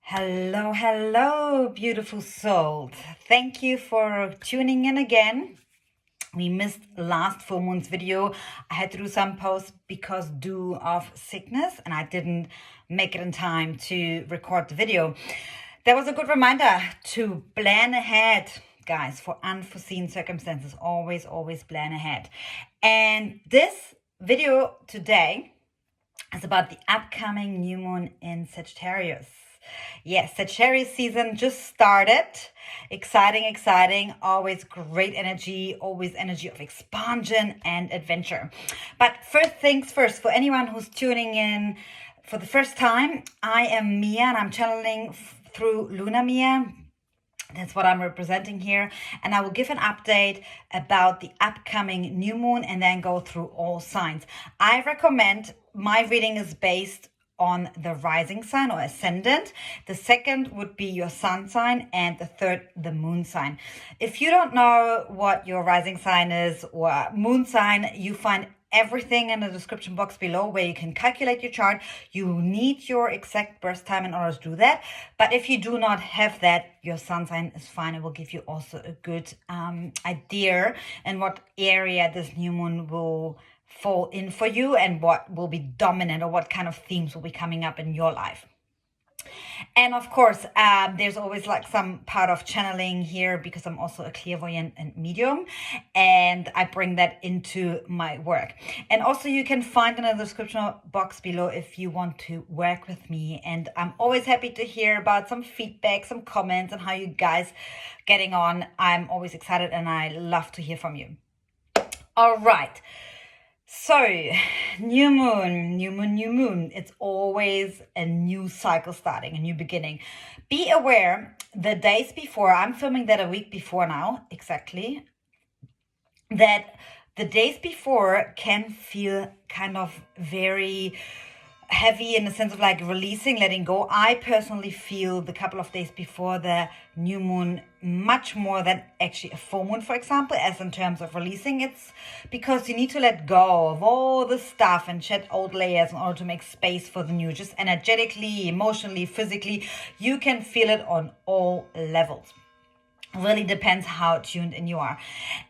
Hello, beautiful souls. Thank you for tuning in again. We missed last full moon's video. I had to do some posts because due of sickness, and I didn't make it in time to record the video. That was a good reminder to plan ahead, guys, for unforeseen circumstances. Always plan ahead. And this video today is about the upcoming new moon in Sagittarius. Yes, Sagittarius season just started. Exciting. Always great energy, always energy of expansion and adventure. But first things first, for anyone who's tuning in for the first time, I am Mia and I'm channeling through Luna Mia. That's what I'm representing here. And I will give an update about the upcoming new moon and then go through all signs. I recommend, my reading is based on the rising sign or ascendant. The second would be your sun sign, and the third, the moon sign. If you don't know what your rising sign is or moon sign, you find everything in the description box below where you can calculate your chart. You need your exact birth time in order to do that. But if you do not have that, your sun sign is fine. It will give you also a good idea in what area this new moon will fall in for you and what will be dominant or what kind of themes will be coming up in your life. And of course, there's always like some part of channeling here because I'm also a clairvoyant and medium, and I bring that into my work. And also you can find in the description box below if you want to work with me. And I'm always happy to hear about some feedback, some comments, and how you guys getting on. I'm always excited and I love to hear from you. All right. So, new moon. It's always a new cycle starting, a new beginning. Be aware the days before, I'm filming that a week before now, exactly, that the days before can feel kind of very heavy in the sense of like releasing, letting go. I personally feel the couple of days before the new moon much more than actually a full moon, for example, as in terms of releasing. It's because you need to let go of all the stuff and shed old layers in order to make space for the new. Just energetically, emotionally, physically, you can feel it on all levels. Really depends how tuned in you are.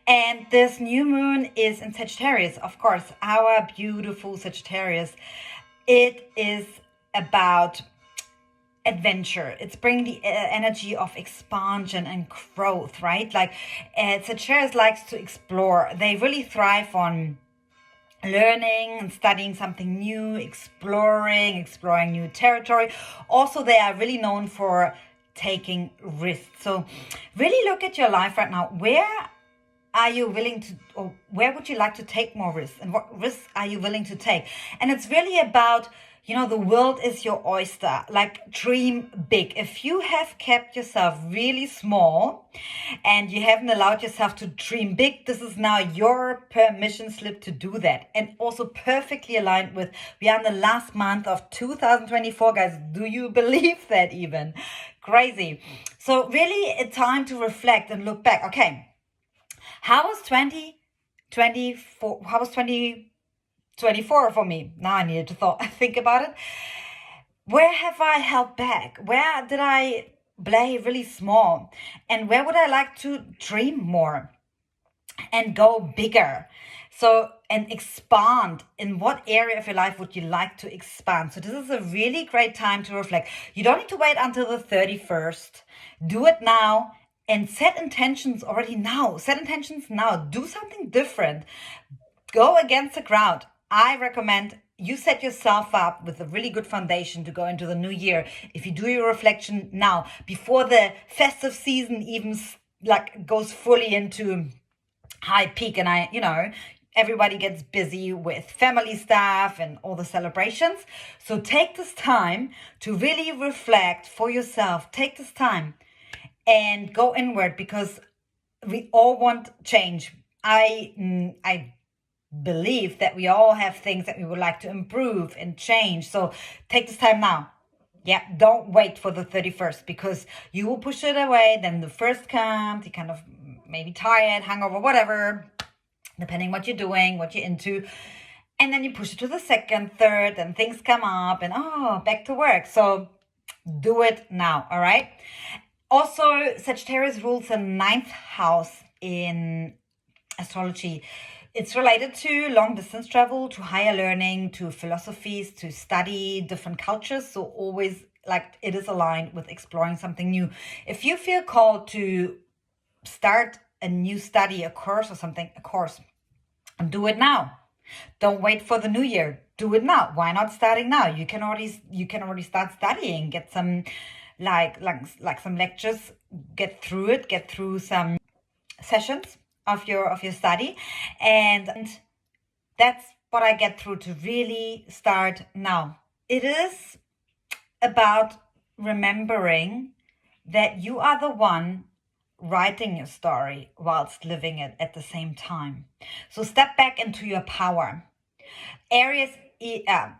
And this new moon is in Sagittarius, of course, our beautiful Sagittarius. It is about adventure. It's bringing the energy of expansion and growth, right? Like Sagittarius likes to explore. They really thrive on learning and studying something new, exploring new territory. Also, they are really known for taking risks. So really look at your life right now. Where are you willing to, or where would you like to take more risks, and what risks are you willing to take? And it's really about, the world is your oyster. Like, dream big. If you have kept yourself really small and you haven't allowed yourself to dream big, this is now your permission slip to do that. And also perfectly aligned with, we are in the last month of 2024, guys. Do you believe that even? Crazy. So really a time to reflect and look back. Okay. How was 2024? How was 2024 for me? Now I needed to think about it. Where have I held back? Where did I play really small? And where would I like to dream more and go bigger? So, and expand. In what area of your life would you like to expand? So this is a really great time to reflect. You don't need to wait until the 31st. Do it now. And set intentions already now. Set intentions now. Do something different. Go against the crowd. I recommend you set yourself up with a really good foundation to go into the new year. If you do your reflection now, before the festive season even like goes fully into high peak, and everybody gets busy with family stuff and all the celebrations. So take this time to really reflect for yourself. Take this time and go inward, because we all want change. I believe that we all have things that we would like to improve and change. So take this time now. Yeah, don't wait for the 31st, because you will push it away. Then the first comes, you kind of maybe tired, hungover, whatever, depending what you're doing, what you're into. And then you push it to the second, third, and things come up and back to work. So Do it now, all right? Also, Sagittarius rules the ninth house in astrology. It's related to long distance travel, to higher learning, to philosophies, to study different cultures. So always like it is aligned with exploring something new. If you feel called to start a new study, a course or something, a course, do it now. Don't wait for the new year. Do it now. Why not starting now? You can already start studying. Get some like some lectures. Get through it. Get through some sessions of your study, and that's what I get through to really start now. It is about remembering that you are the one writing your story whilst living it at the same time. So step back into your power.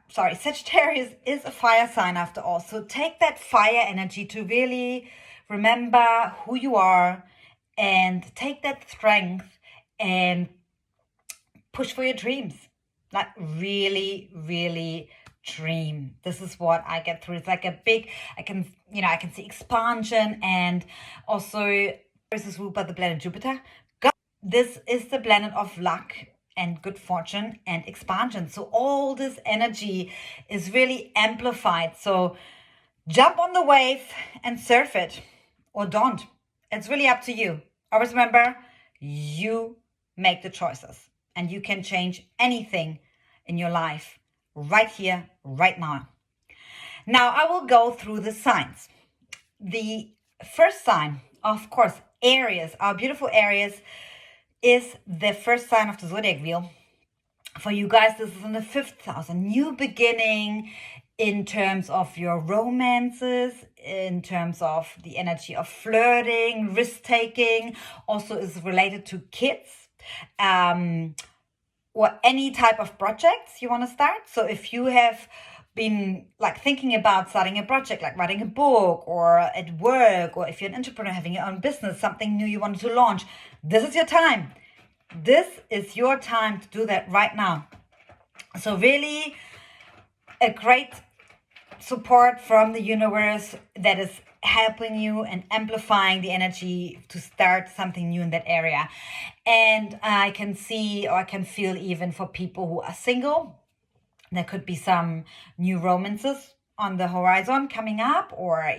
Sagittarius is a fire sign after all. So take that fire energy to really remember who you are and take that strength and push for your dreams. Like really, really dream. This is what I get through. It's like a big, I can see expansion, and also this is ruled by the planet Jupiter. This is the planet of luck and good fortune and expansion. So all this energy is really amplified. So jump on the wave and surf it, or don't. It's really up to you. Always remember, you make the choices, and you can change anything in your life right here, right now. Now I will go through the signs. The first sign, of course, Aries, our beautiful Aries, is the first sign of the zodiac wheel. For you guys, this is in the 5th house, a new beginning in terms of your romances, in terms of the energy of flirting, risk-taking, also is related to kids, or any type of projects you want to start. So if you have been like thinking about starting a project, like writing a book or at work, or if you're an entrepreneur having your own business, something new you wanted to launch, this is your time. This is your time to do that right now. So really a great support from the universe that is helping you and amplifying the energy to start something new in that area. And I can see, or I can feel, even for people who are single, there could be some new romances on the horizon coming up, or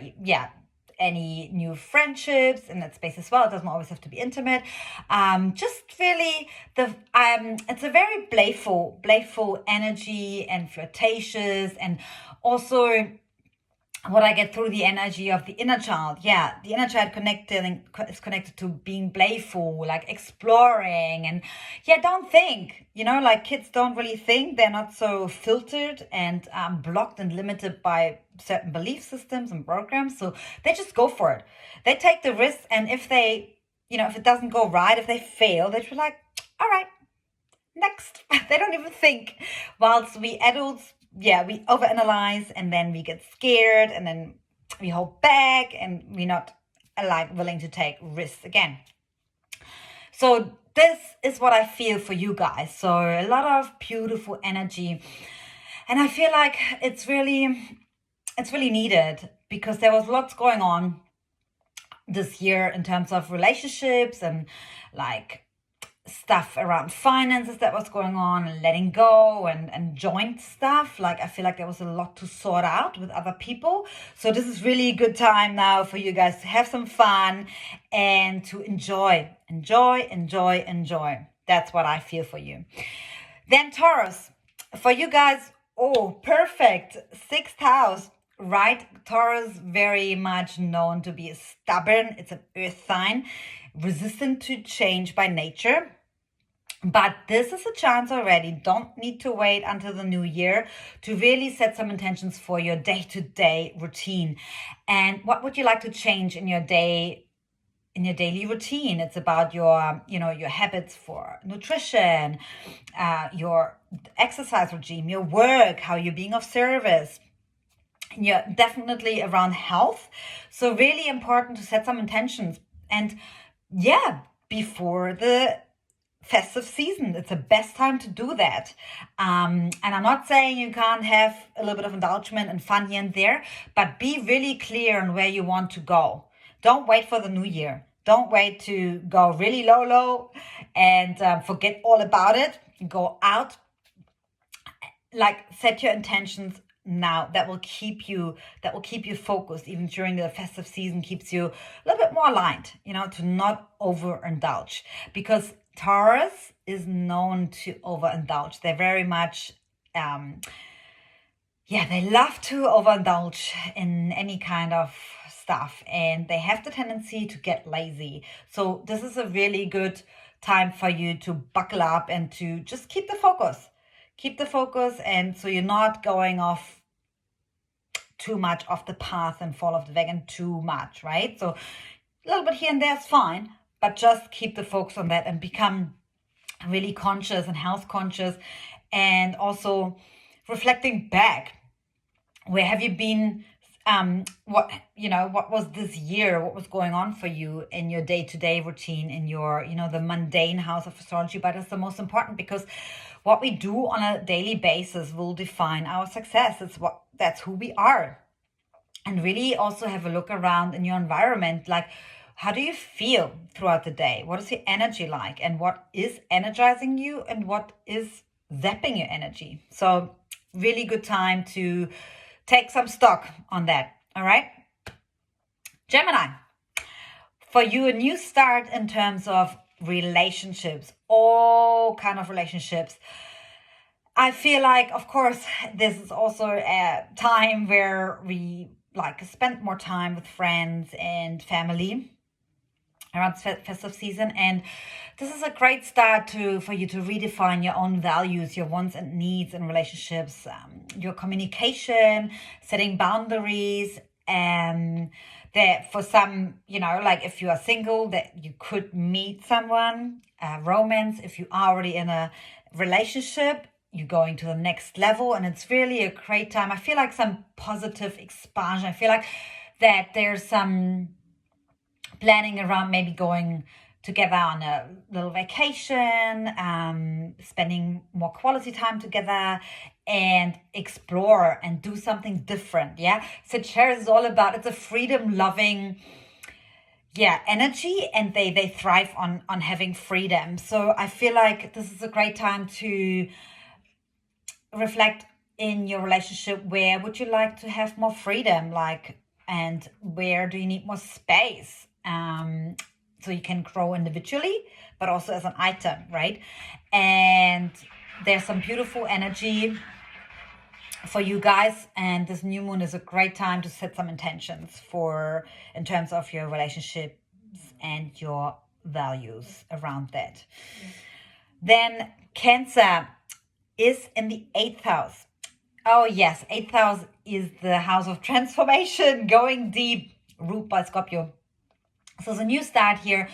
any new friendships in that space as well. It doesn't always have to be intimate. Just really it's a very playful energy and flirtatious, and also what I get through the energy of the inner child. Yeah, the inner child is connected to being playful, like exploring, and don't think, like kids don't really think. They're not so filtered and blocked and limited by certain belief systems and programs. So they just go for it. They take the risk, and if they, if it doesn't go right, if they fail, they just be like, all right, next. They don't even think. Whilst we adults, we overanalyze, and then we get scared, and then we hold back, and we're not willing to take risks again. So this is what I feel for you guys. So a lot of beautiful energy, and I feel like it's really needed, because there was lots going on this year in terms of relationships and like stuff around finances that was going on, and letting go, and joint stuff. Like I feel like there was a lot to sort out with other people. So this is really a good time now for you guys to have some fun and to enjoy. That's what I feel for you. Then Taurus, for you guys, perfect, 6th house. Right, Taurus, very much known to be stubborn. It's an earth sign, resistant to change by nature. But this is a chance already. Don't need to wait until the new year to really set some intentions for your day-to-day routine. And what would you like to change in your day, in your daily routine? It's about your, your habits for nutrition, your exercise regime, your work, how you're being of service. You're definitely around health. So really important to set some intentions. And before the festive season. It's the best time to do that. And I'm not saying you can't have a little bit of indulgence and fun here and there, but be really clear on where you want to go. Don't wait for the new year. Don't wait to go really low and forget all about it. Go out, like set your intentions now. That will keep you focused even during the festive season, keeps you a little bit more aligned, to not overindulge, because Taurus is known to overindulge. They're very much they love to overindulge in any kind of stuff, and they have the tendency to get lazy. So this is a really good time for you to buckle up and to just keep the focus. And so you're not going off too much off the path and fall off the wagon too much, right? So a little bit here and there is fine, but just keep the focus on that and become really conscious and health conscious, and also reflecting back. Where have you been? What was this year? What was going on for you in your day-to-day routine, in your, the mundane house of astrology? But it's the most important, because what we do on a daily basis will define our success. That's who we are. And really also have a look around in your environment. Like, how do you feel throughout the day? What is your energy like? And what is energizing you and what is zapping your energy? So really good time to take some stock on that. All right. Gemini, for you, a new start in terms of relationships, all kind of relationships. I feel like, of course, this is also a time where we spend more time with friends and family around festive season, and this is a great start for you to redefine your own values, your wants and needs in relationships, your communication, setting boundaries, and that for some, if you are single, that you could meet someone, romance. If you are already in a relationship, you're going to the next level, and it's really a great time. I feel like some positive expansion. I feel like that there's some planning around maybe going together on a little vacation, spending more quality time together, and explore and do something different. Yeah. Sagittarius is all about, it's a freedom loving energy, and they thrive on having freedom. So I feel like this is a great time to reflect in your relationship. Where would you like to have more freedom, and where do you need more space? So you can grow individually, but also as an item, right? And there's some beautiful energy for you guys, and this new moon is a great time to set some intentions in terms of your relationships and your values around that. Then Cancer is in the 8th house. Oh yes, 8th house is the house of transformation, going deep, ruled by Scorpio. So it's a new start here.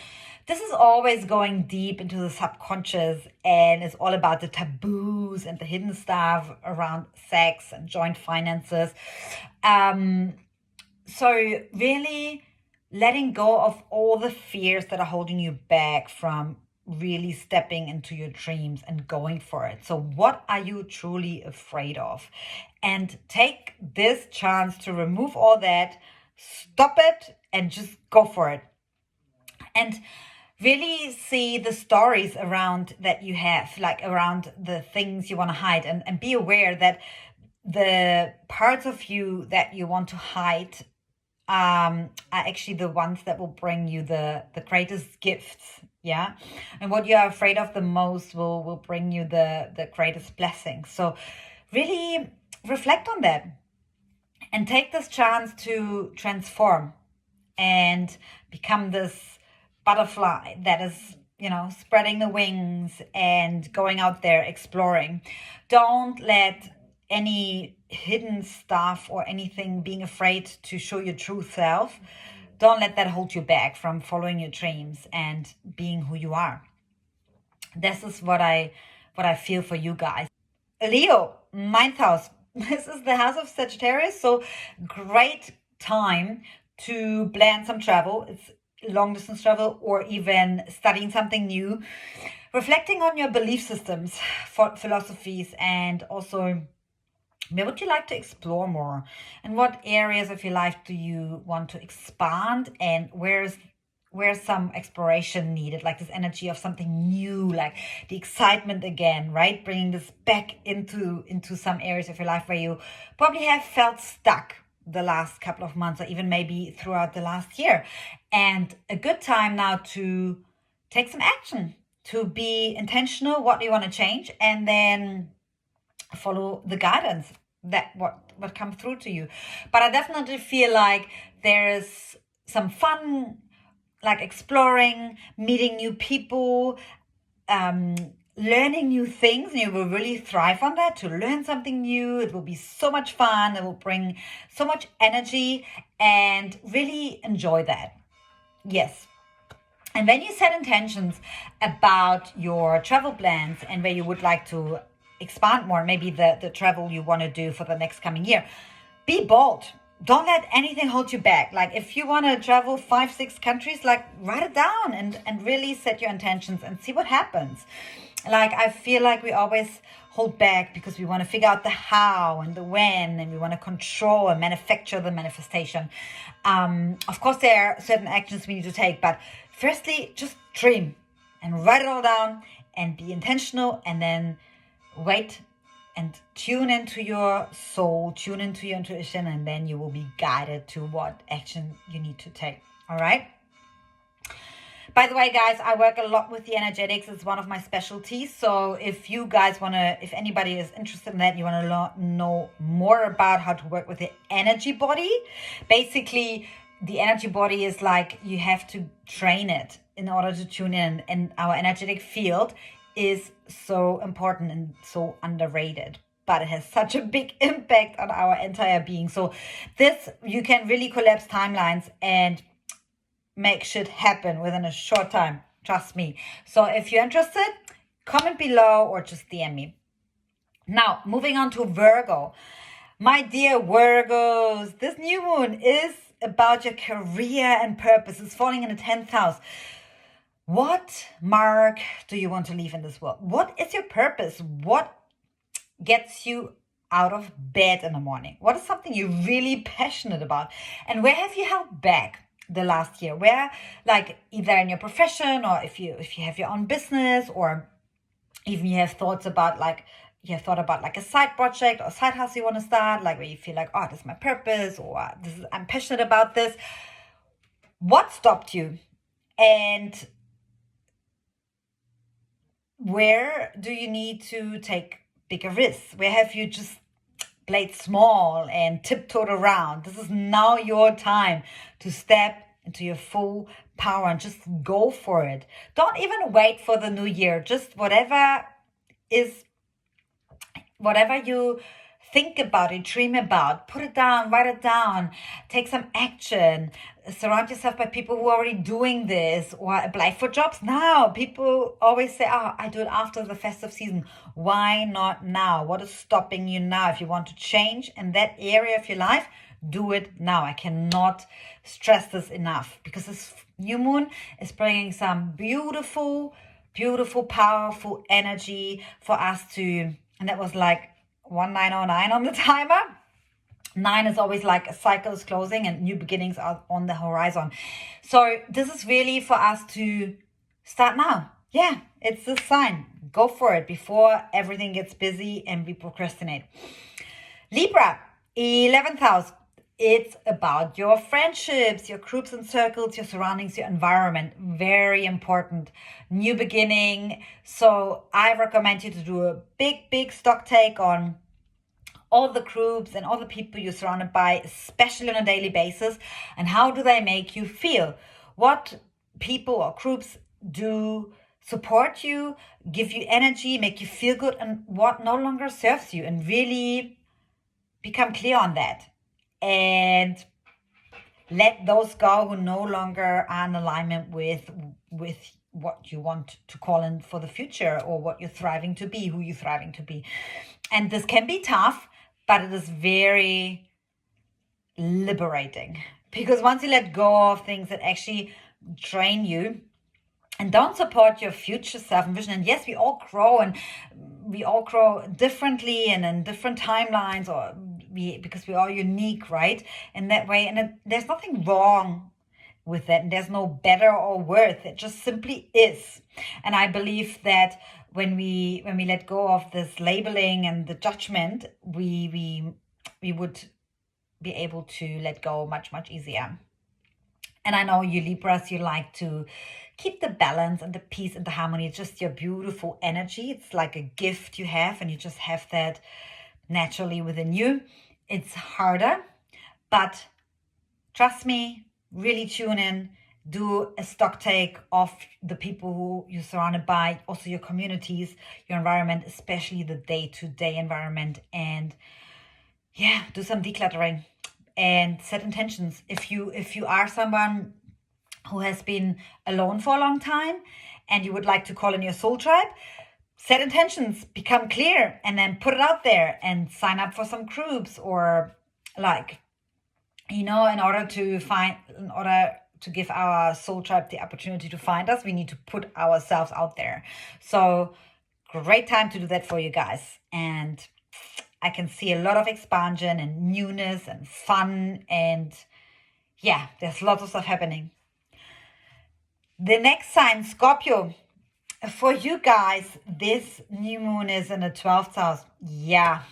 This is always going deep into the subconscious, and it's all about the taboos and the hidden stuff around sex and joint finances. So really letting go of all the fears that are holding you back from really stepping into your dreams and going for it. So what are you truly afraid of? And take this chance to remove all that, stop it, and just go for it. And really see the stories around that you have, around the things you want to hide, and be aware that the parts of you that you want to hide are actually the ones that will bring you the greatest gifts. Yeah. And what you are afraid of the most will bring you the greatest blessings. So really reflect on that and take this chance to transform and become this butterfly that is, spreading the wings and going out there exploring. Don't let any hidden stuff or anything being afraid to show your true self, don't let that hold you back from following your dreams and being who you are. This is what I feel for you guys. Leo, 9th house. This is the house of Sagittarius. So great time to plan some travel. long distance travel, or even studying something new, reflecting on your belief systems, philosophies, and also where would you like to explore more, and what areas of your life do you want to expand, and where's some exploration needed, like this energy of something new, like the excitement again, right? Bringing this back into some areas of your life where you probably have felt stuck the last couple of months, or even maybe throughout the last year. And a good time now to take some action, to be intentional. What do you want to change? And then follow the guidance that what comes through to you. But I definitely feel like there's some fun, like exploring, meeting new people, learning new things, and you will really thrive on that, to learn something new. It will be so much fun. It will bring so much energy, and really enjoy that. Yes. And when you set intentions about your travel plans and where you would like to expand more, maybe the travel you want to do for the next coming year, be bold. Don't let anything hold you back. Like if you want to travel 5-6 countries, like write it down and really set your intentions and see what happens. Like I feel like we always hold back because we want to figure out the how and the when, and we want to control and manufacture the manifestation. Of course, there are certain actions we need to take, but firstly, just dream and write it all down and be intentional, and then wait and tune into your soul, tune into your intuition, and then you will be guided to what action you need to take. All right. By the way, guys, I work a lot with the energetics. It's one of my specialties. So if you guys if anybody is interested in that, you want to know more about how to work with the energy body. Basically, the energy body is like you have to train it in order to tune in. And our energetic field is so important and so underrated, but it has such a big impact on our entire being. So this, you can really collapse timelines and make shit happen within a short time. Trust me. So if you're interested, comment below or just DM me. Now, moving on to Virgo. My dear Virgos, this new moon is about your career and purpose. It's falling in the 10th house. What mark do you want to leave in this world? What is your purpose? What gets you out of bed in the morning? What is something you're really passionate about? And where have you held back the last year? Where, like either in your profession, or if you have your own business, or even you have thought about like a side project or side house you want to start, like where you feel like, oh, this is my purpose, or I'm passionate about this. What stopped you? And where do you need to take bigger risks? Where have you just played small and tiptoed around? This is now your time to step into your full power and just go for it. Don't even wait for the new year. Just whatever you think about it, dream about, put it down, write it down, take some action, surround yourself by people who are already doing this, or apply for jobs now. People always say, oh, I do it after the festive season. Why not now? What is stopping you now? If you want to change in that area of your life, do it now. I cannot stress this enough, because this new moon is bringing some beautiful, beautiful, powerful energy for us to, and that was like 1909 on the timer. 9 is always like a cycle is closing and new beginnings are on the horizon. So this is really for us to start now. Yeah, it's a sign. Go for it before everything gets busy and we procrastinate. Libra, 11th house. It's about your friendships, your groups and circles, your surroundings, your environment. Very important. New beginning. So I recommend you to do a big stock take on all the groups and all the people you're surrounded by, especially on a daily basis. And how do they make you feel? What people or groups do support you, give you energy, make you feel good, and what no longer serves you? And really become clear on that. And let those go who no longer are in alignment with what you want to call in for the future, or what you're thriving to be, who you're thriving to be. And this can be tough, but it is very liberating, because once you let go of things that actually drain you and don't support your future self and vision. And yes, we all grow, and we all grow differently and in different timelines, or because we're all unique, right? In that way. And there's nothing wrong with that. And there's no better or worse. It just simply is. And I believe that when we let go of this labeling and the judgment, we would be able to let go much easier. And I know you Libras, you like to keep the balance and the peace and the harmony. It's just your beautiful energy. It's like a gift you have, and you just have that naturally within you. It's harder, but trust me, really tune in. Do a stock take of the people who you're surrounded by, also your communities, your environment, especially the day-to-day environment. And yeah, do some decluttering and set intentions. If you are someone who has been alone for a long time and you would like to call in your soul tribe, set intentions, become clear, and then put it out there and sign up for some groups, or like, in order to give our soul tribe the opportunity to find us, we need to put ourselves out there. So great time to do that for you guys. And I can see a lot of expansion and newness and fun, and yeah, there's lots of stuff happening. The next sign, Scorpio. For you guys, this new moon is in the 12th house. Yeah,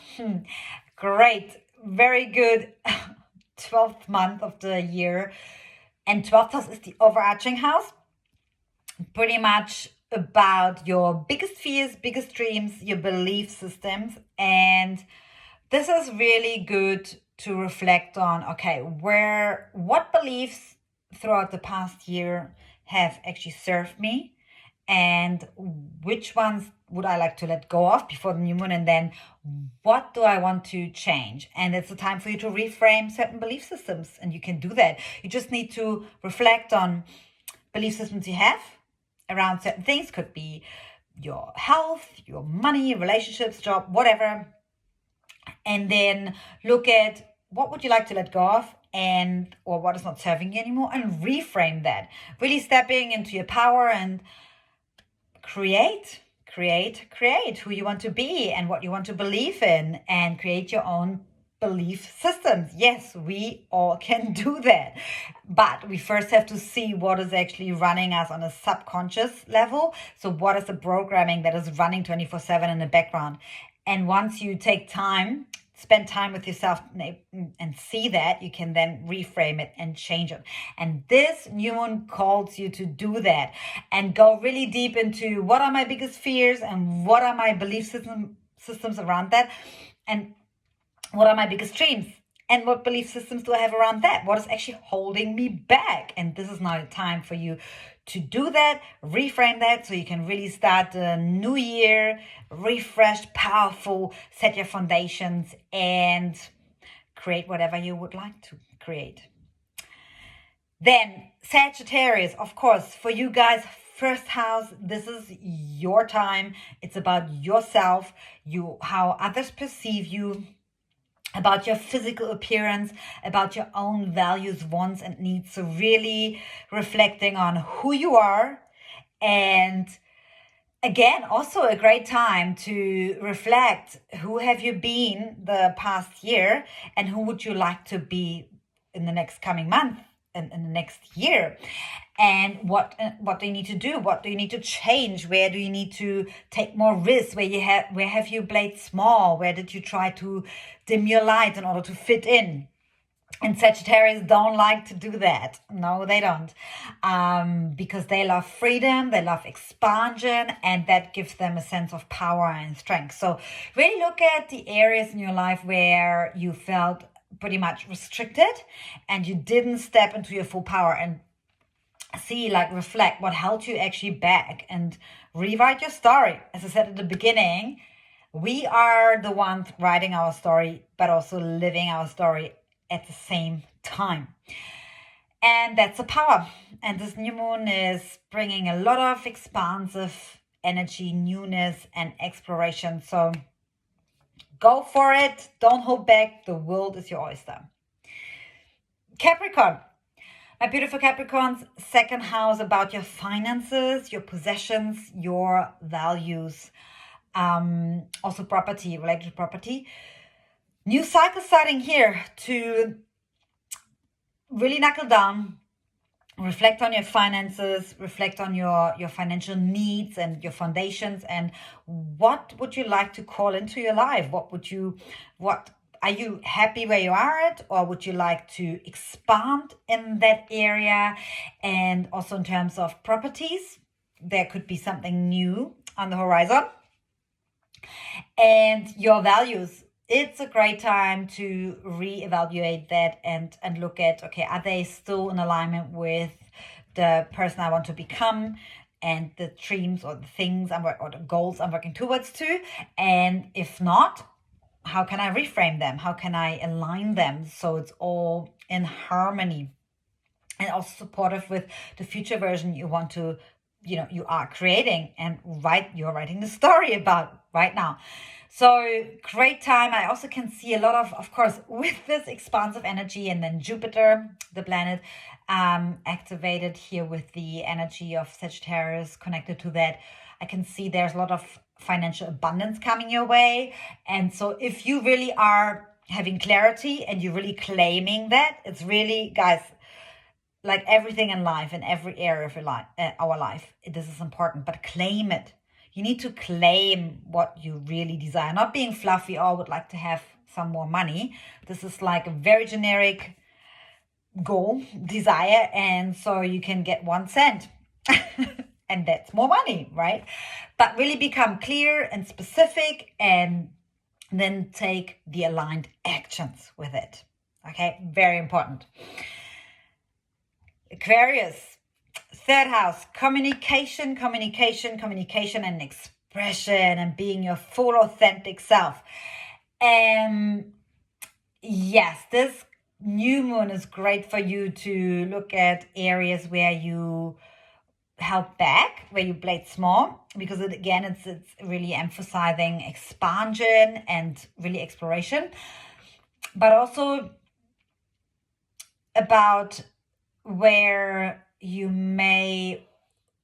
great, very good 12th month of the year. And 12th house is the overarching house. Pretty much about your biggest fears, biggest dreams, your belief systems. And this is really good to reflect on, okay, what beliefs throughout the past year have actually served me, and which ones would I like to let go of before the new moon, and then what do I want to change? And it's a time for you to reframe certain belief systems, and you can do that. You just need to reflect on belief systems you have around certain things. Could be your health, your money, relationships, job, whatever. And then look at what would you like to let go of, or what is not serving you anymore, and reframe that. Really stepping into your power and create who you want to be and what you want to believe in, and create your own belief systems. Yes, we all can do that. But we first have to see what is actually running us on a subconscious level. So what is the programming that is running 24/7 in the background? And once you take time, spend time with yourself and see that, you can then reframe it and change it. And this new moon calls you to do that and go really deep into what are my biggest fears and what are my belief systems around that, and what are my biggest dreams and what belief systems do I have around that? What is actually holding me back? And this is now the time for you to do that, reframe that, so you can really start the new year refreshed, powerful, set your foundations, and create whatever you would like to create. Then Sagittarius, of course, for you guys, first house, this is your time. It's about yourself, how others perceive you, about your physical appearance, about your own values, wants, and needs. So really reflecting on who you are. And again, also a great time to reflect, who have you been the past year, and who would you like to be in the next coming month and in the next year, and what do you need to do, what do you need to change, where do you need to take more risks, where have you played small, where did you try to dim your light in order to fit in. And Sagittarius don't like to do that. No, they don't. Because they love freedom, they love expansion, and that gives them a sense of power and strength. So really look at the areas in your life where you felt pretty much restricted and you didn't step into your full power, and reflect what held you actually back, and rewrite your story. As I said at the beginning, we are the ones writing our story, but also living our story at the same time. And that's the power. And this new moon is bringing a lot of expansive energy, newness, and exploration. So go for it. Don't hold back. The world is your oyster. Capricorn. My beautiful Capricorns, second house about your finances, your possessions, your values. Also property, related to property. New cycle starting here to really knuckle down, reflect on your finances, reflect on your financial needs and your foundations, and what would you like to call into your life? What are you happy where you are at, or would you like to expand in that area? And also in terms of properties, there could be something new on the horizon. And your values, it's a great time to reevaluate that and look at, okay, are they still in alignment with the person I want to become and the dreams or the things or the goals I'm working towards to? And if not, how can I reframe them? How can I align them so it's all in harmony and also supportive with the future version you want to, you are creating and you're writing the story about right now. So great time. I also can see a lot of course, with this expansive energy, and then Jupiter, the planet, activated here with the energy of Sagittarius connected to that. I can see there's a lot of financial abundance coming your way. And so if you really are having clarity and you're really claiming that, it's really, guys, like everything in life, in every area of our life, this is important, but claim it. You need to claim what you really desire, not being fluffy, oh, I would like to have some more money. This is like a very generic goal, desire, and so you can get 1 cent. And that's more money, right? But really become clear and specific, and then take the aligned actions with it. Okay, very important. Aquarius, third house, communication, and expression, and being your full authentic self. Yes, this new moon is great for you to look at areas where you held back, where you played small, because it's really emphasizing expansion and really exploration, but also about where you may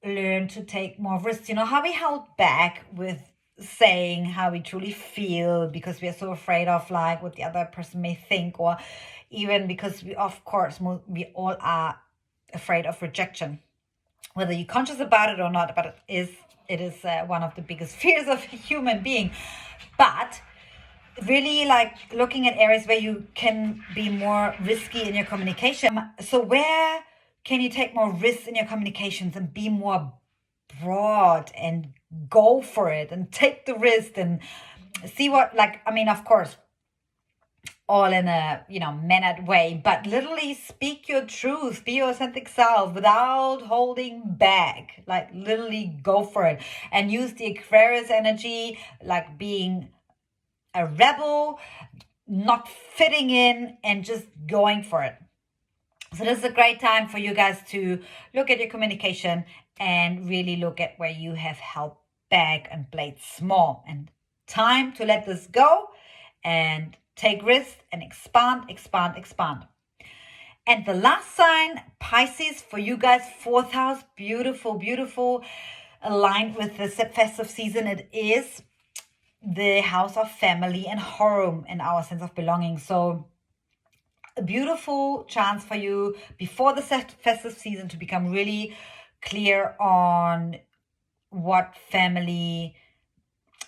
learn to take more risks. How we held back with saying how we truly feel because we are so afraid of like what the other person may think, or even because we all are afraid of rejection, whether you're conscious about it or not. But it is one of the biggest fears of a human being. But really, like, looking at areas where you can be more risky in your communication. So where can you take more risks in your communications and be more broad and go for it and take the risk and see what, of course, all in a mannered way, but literally speak your truth, be your authentic self without holding back. Like, literally go for it and use the Aquarius energy, like being a rebel, not fitting in, and just going for it. So this is a great time for you guys to look at your communication and really look at where you have held back and played small, and time to let this go and take risks and expand. And the last sign, Pisces, for you guys, fourth house, beautiful, aligned with the festive season. It is the house of family and home and our sense of belonging. So a beautiful chance for you before the festive season to become really clear on what family,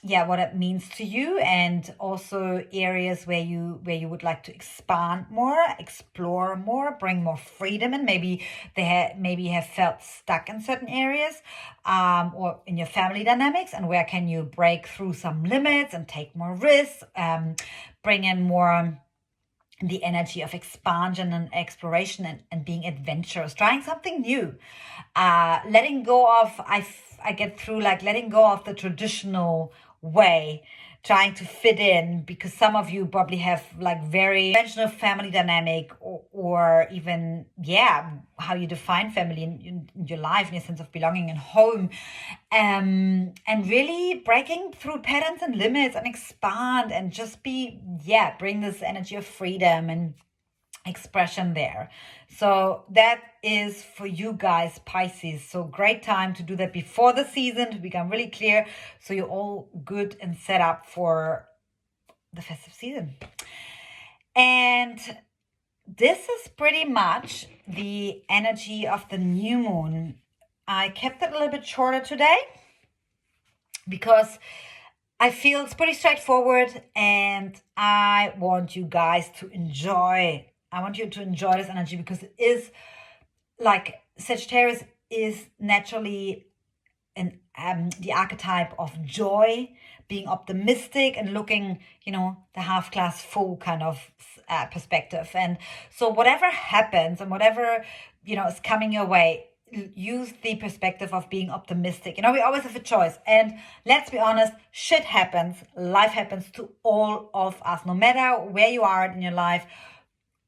what it means to you, and also areas where you would like to expand more, explore more, bring more freedom, and maybe have felt stuck in certain areas, or in your family dynamics, and where can you break through some limits and take more risks, bring in more the energy of expansion and exploration, and being adventurous, trying something new, letting go of, I get through like letting go of the traditional way, trying to fit in, because some of you probably have like very conventional family dynamic, or even how you define family in your life, in your sense of belonging and home, and really breaking through patterns and limits and expand and just bring this energy of freedom and expression there. So that is for you guys, Pisces. So great time to do that before the season, to become really clear, so you're all good and set up for the festive season. And this is pretty much the energy of the new moon. I kept it a little bit shorter today because I feel it's pretty straightforward, and I want you guys to enjoy. I want you to enjoy this energy, because it is like Sagittarius is naturally the archetype of joy, being optimistic and looking, the half glass full kind of perspective. And so whatever happens and whatever, is coming your way, use the perspective of being optimistic. We always have a choice. And let's be honest, shit happens. Life happens to all of us, no matter where you are in your life.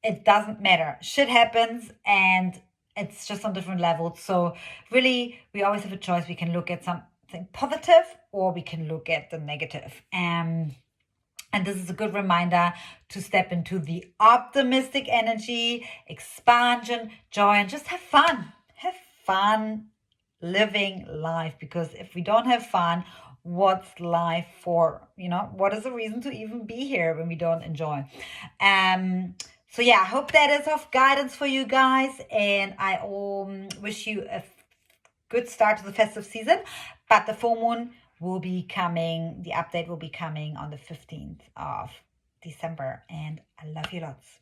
It doesn't matter. Shit happens, and it's just on different levels. So really, we always have a choice. We can look at something positive, or we can look at the negative. And this is a good reminder to step into the optimistic energy, expansion, joy, and just have fun. Have fun living life, because if we don't have fun, what's life for? What is the reason to even be here when we don't enjoy? So yeah, I hope that is of guidance for you guys, and I wish you a good start to the festive season. But the full moon will be coming, the update will be coming on the 15th of December, and I love you lots.